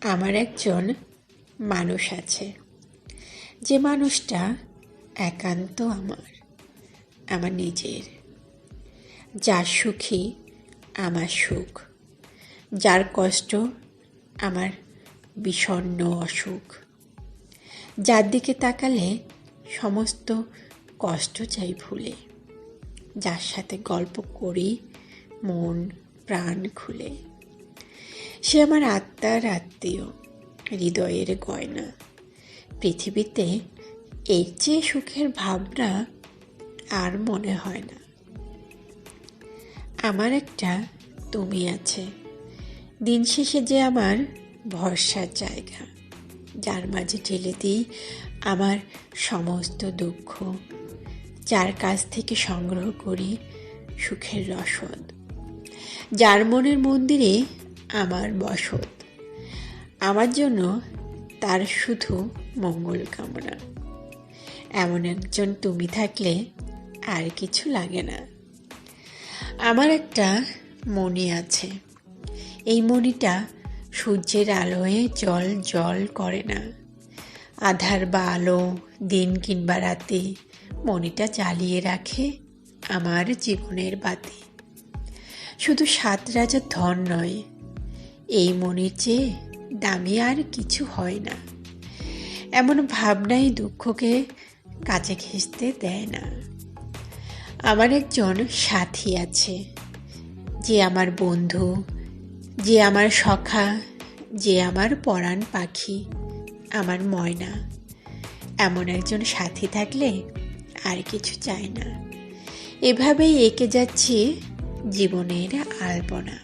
আমার একজন মানুষ আছে, যে মানুষটা একান্ত আমার নিজের, যার সুখী আমার সুখ, যার কষ্ট আমার বিষণ্ণ অসুখ, যার দিকে তাকালে সমস্ত কষ্ট চাই ভুলে, যার সাথে গল্প করি মন প্রাণ খুলে। সে আমার আত্মার আত্মীয়, হৃদয়ের গয়না। পৃথিবীতে এর চেয়ে সুখের ভাবনা আর মনে হয় না। আমার একটা তুমি আছে, দিন শেষে যে আমার ভরসার জায়গা, যার মাঝে ঠেলে দিই আমার সমস্ত দুঃখ, যার কাছ থেকে সংগ্রহ করি সুখের রসদ, যার মনের মন্দিরে আমার বসত। আমার জন্য তার শুধু মঙ্গল কামনা। এমন একজন তুমি থাকলে আর কিছু লাগে না। আমার একটা মণি আছে, এই মণিটা সূর্যের আলোয় জল জল করে না। আধার বা আলো, দিন কিংবা রাতে মণিটা জ্বালিয়ে রাখে আমার জীবনের বাতি। শুধু 7 রাজার ধন নয়, এই মণির চেয়ে দামি আর কিছু হয় না। এমন ভাবনাই দুঃখকে কাছে ঘেঁষতে দেয় না। আমার একজন সাথী আছে, যে আমার বন্ধু, যে আমার সখা, যে আমার পরাণ পাখি, আমার ময়না। এমন একজন সাথী থাকলে আর কিছু চাই না। এভাবেই এঁকে যাচ্ছি জীবনের আলপনা।